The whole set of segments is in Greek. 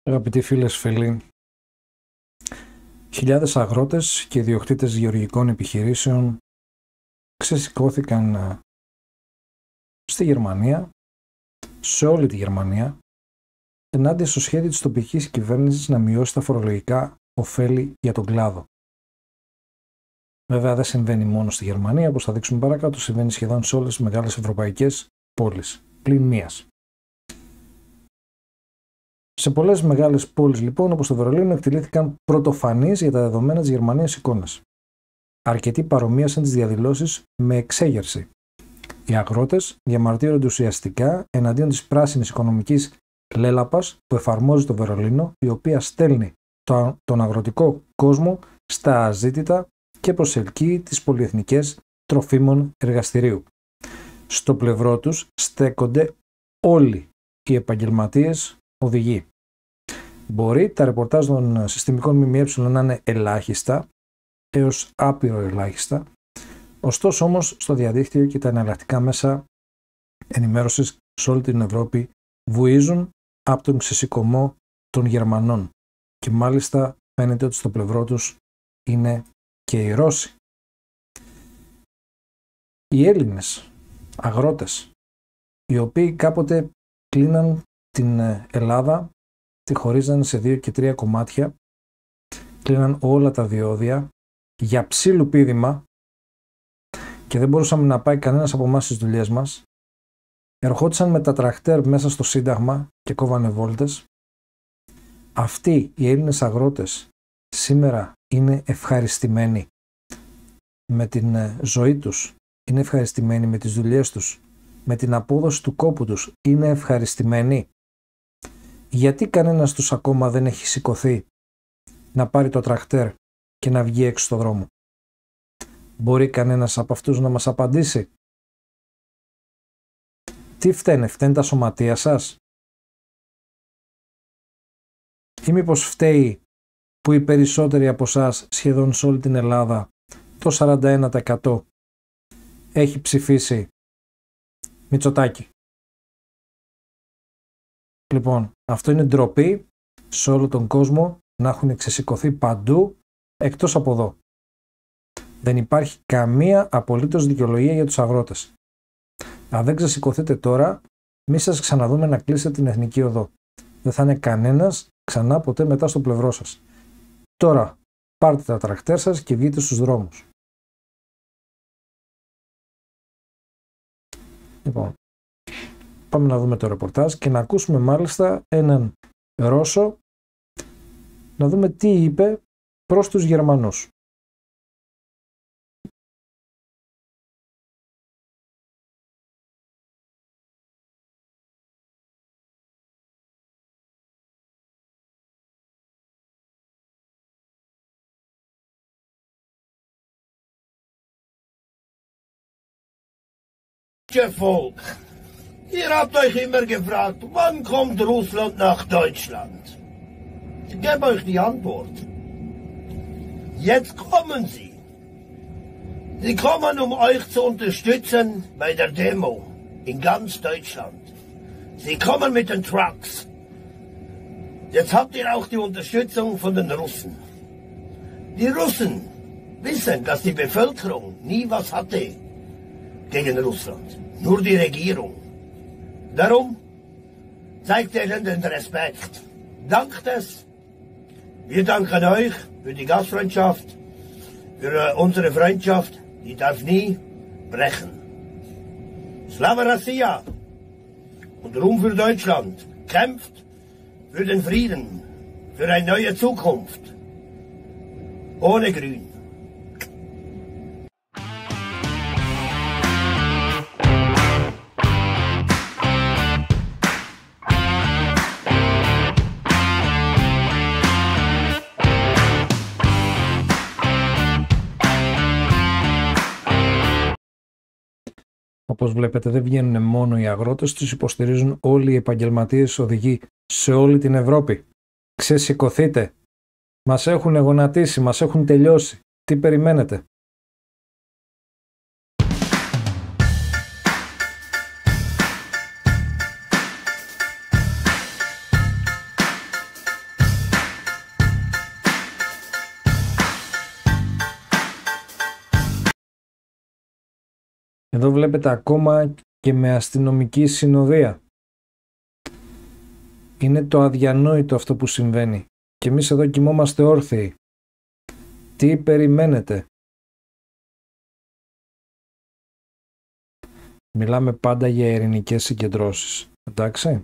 Αγαπητοί φίλες, φίλοι, χιλιάδες αγρότες και ιδιοκτήτες γεωργικών επιχειρήσεων ξεσηκώθηκαν στη Γερμανία, σε όλη τη Γερμανία, ενάντια στο σχέδιο της τοπικής κυβέρνησης να μειώσει τα φορολογικά ωφέλη για τον κλάδο. Βέβαια δεν συμβαίνει μόνο στη Γερμανία, όπως θα δείξουμε παρακάτω, συμβαίνει σχεδόν σε όλες τις μεγάλες ευρωπαϊκές πόλεις, πλην μίας. Σε πολλές μεγάλες πόλεις λοιπόν, όπως το Βερολίνο, εκτελήθηκαν πρωτοφανείς για τα δεδομένα της Γερμανίας εικόνες. Αρκετοί παρομοίασαν τις διαδηλώσεις με εξέγερση. Οι αγρότες διαμαρτύρονται ουσιαστικά εναντίον της πράσινης οικονομικής λέλαπας που εφαρμόζει το Βερολίνο, η οποία στέλνει τον αγροτικό κόσμο στα αζήτητα και προσελκύει τις πολυεθνικές τροφίμων εργαστηρίου. Στο πλευρό τους στέκονται όλοι οι επαγγελματίες οδηγοί. Μπορεί τα ρεπορτάζ των συστημικών ΜΜΕ να είναι ελάχιστα έως άπειρο ελάχιστα, ωστόσο όμως στο διαδίκτυο και τα εναλλακτικά μέσα ενημέρωσης σε όλη την Ευρώπη βουίζουν από τον ξεσηκωμό των Γερμανών και μάλιστα φαίνεται ότι στο πλευρό τους είναι και οι Ρώσοι. Οι Έλληνες αγρότες, οι οποίοι κάποτε κλείναν την Ελλάδα, τη χωρίζαν σε 2 και 3 κομμάτια, κλείναν όλα τα διόδια για ψήλου πήδημα και δεν μπορούσαμε να πάει κανένας από εμάς στις δουλειές μας. Ερχόντουσαν με τα τρακτέρ μέσα στο Σύνταγμα και κόβανε βόλτες. Αυτοί οι Έλληνες αγρότες σήμερα είναι ευχαριστημένοι με την ζωή τους, είναι ευχαριστημένοι με τις δουλειές τους, με την απόδοση του κόπου τους, είναι ευχαριστημένοι. Γιατί κανένας τους ακόμα δεν έχει σηκωθεί να πάρει το τρακτέρ και να βγει έξω στο δρόμο? Μπορεί κανένας από αυτούς να μας απαντήσει? Τι φταίνε τα σωματεία σας? Ή μήπως φταίει που οι περισσότεροι από εσάς σχεδόν σε όλη την Ελλάδα, το 41% έχει ψηφίσει Μητσοτάκη? Λοιπόν, αυτό είναι ντροπή σε όλο τον κόσμο να έχουν ξεσηκωθεί παντού εκτός από εδώ. Δεν υπάρχει καμία απολύτως δικαιολογία για τους αγρότες. Αν δεν ξεσηκωθείτε τώρα, μη σας ξαναδούμε να κλείσετε την εθνική οδό. Δεν θα είναι κανένας ξανά ποτέ μετά στο πλευρό σας. Τώρα πάρτε τα τρακτέρ σας και βγείτε στους δρόμους. Λοιπόν, πάμε να δούμε το ρεπορτάζ και να ακούσουμε μάλιστα έναν Ρώσο να δούμε τι είπε προς τους Γερμανούς. Volk, ihr habt euch immer gefragt, wann kommt Russland nach Deutschland? Ich gebe euch die Antwort. Jetzt kommen sie. Sie kommen, um euch zu unterstützen bei der Demo in ganz Deutschland. Sie kommen mit den Trucks. Jetzt habt ihr auch die Unterstützung von den Russen. Die Russen wissen, dass die Bevölkerung nie was hatte gegen Russland. Nur die Regierung. Darum zeigt ihr ihnen den Respekt. Dankt es. Wir danken euch für die Gastfreundschaft, für unsere Freundschaft. Die darf nie brechen. Slava Russia und Ruhm für Deutschland. Kämpft für den Frieden, für eine neue Zukunft. Ohne Grün. Όπως βλέπετε δεν βγαίνουν μόνο οι αγρότες, τους υποστηρίζουν όλοι οι επαγγελματίες οδηγοί σε όλη την Ευρώπη. Ξεσηκωθείτε. Μας έχουν γονατίσει, μας έχουν τελειώσει. Τι περιμένετε? Εδώ βλέπετε ακόμα και με αστυνομική συνοδεία. Είναι το αδιανόητο αυτό που συμβαίνει. Και εμείς εδώ κοιμόμαστε όρθιοι. Τι περιμένετε? Μιλάμε πάντα για ειρηνικές συγκεντρώσεις. Εντάξει.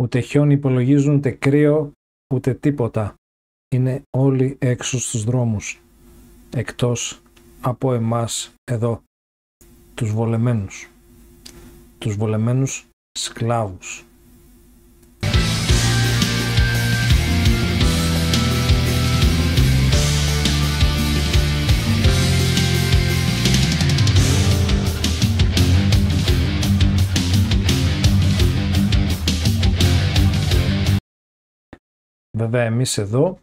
Ούτε χιόνι υπολογίζουν, ούτε κρύο, ούτε τίποτα. Είναι όλοι έξω στους δρόμους. Εκτός από εμάς εδώ, τους βολεμένους. Τους βολεμένους σκλάβους. Βέβαια εμείς εδώ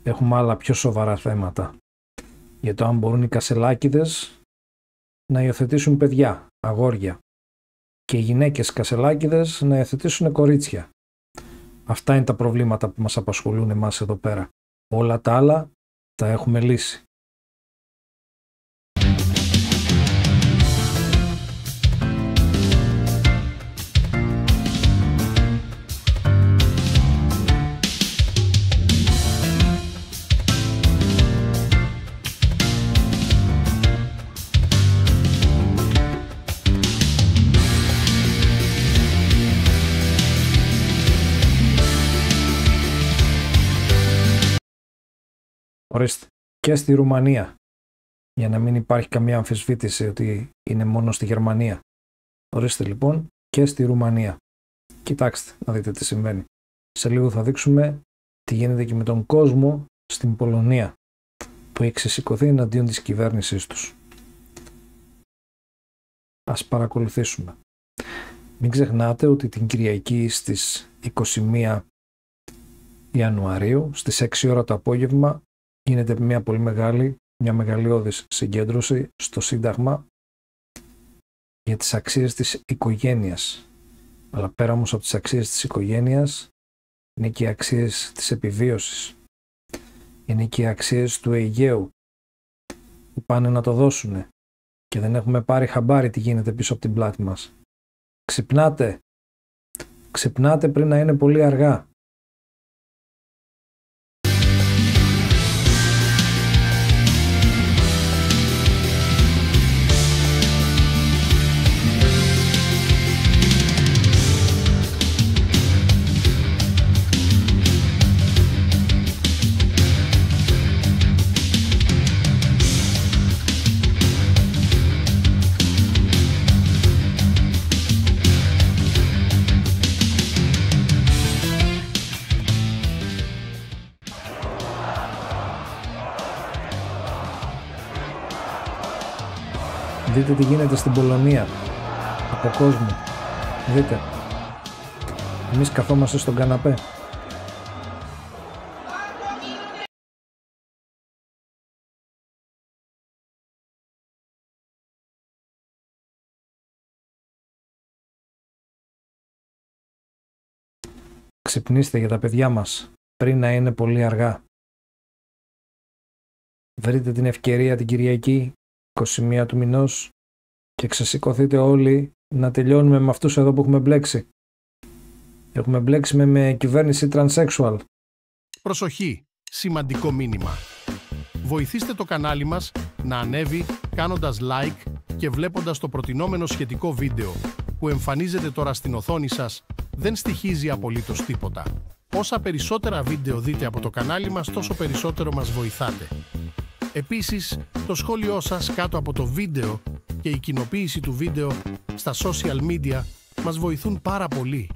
έχουμε άλλα πιο σοβαρά θέματα για το αν μπορούν οι κασελάκηδες να υιοθετήσουν παιδιά, αγόρια, και οι γυναίκες κασελάκηδες να υιοθετήσουν κορίτσια. Αυτά είναι τα προβλήματα που μας απασχολούν εμάς εδώ πέρα. Όλα τα άλλα τα έχουμε λύσει. Ορίστε, και στη Ρουμανία, για να μην υπάρχει καμία αμφισβήτηση ότι είναι μόνο στη Γερμανία. Ορίστε λοιπόν και στη Ρουμανία. Κοιτάξτε να δείτε τι συμβαίνει. Σε λίγο θα δείξουμε τι γίνεται και με τον κόσμο στην Πολωνία, που έχει ξεσηκωθεί εναντίον της κυβέρνησής τους. Ας παρακολουθήσουμε. Μην ξεχνάτε ότι την Κυριακή στις 21 Ιανουαρίου, στις 6 ώρα το απόγευμα, γίνεται μια πολύ μεγάλη μια μεγαλειώδης συγκέντρωση στο Σύνταγμα για τις αξίες της οικογένειας. Αλλά πέρα όμως από τις αξίες της οικογένειας, είναι και οι αξίες της επιβίωσης. Είναι και οι αξίες του Αιγαίου που πάνε να το δώσουνε και δεν έχουμε πάρει χαμπάρι τι γίνεται πίσω από την πλάτη μας. Ξυπνάτε! Ξυπνάτε πριν να είναι πολύ αργά. Δείτε τι γίνεται στην Πολωνία. Από κόσμο. Δείτε. Εμείς καθόμαστε στον καναπέ. Ξυπνήστε για τα παιδιά μας πριν να είναι πολύ αργά. Βρείτε την ευκαιρία την Κυριακή 21 του μηνός και ξεσηκωθείτε όλοι να τελειώνουμε με αυτούς εδώ που έχουμε μπλέξει. Έχουμε μπλέξει με κυβέρνηση transsexual. Προσοχή! Σημαντικό μήνυμα. Βοηθήστε το κανάλι μας να ανέβει κάνοντας like και βλέποντας το προτινόμενο σχετικό βίντεο που εμφανίζεται τώρα στην οθόνη σας. Δεν στοιχίζει απολύτως τίποτα. Όσα περισσότερα βίντεο δείτε από το κανάλι μας, τόσο περισσότερο μας βοηθάτε. Επίσης, το σχόλιο σας κάτω από το βίντεο και η κοινοποίηση του βίντεο στα social media μας βοηθούν πάρα πολύ.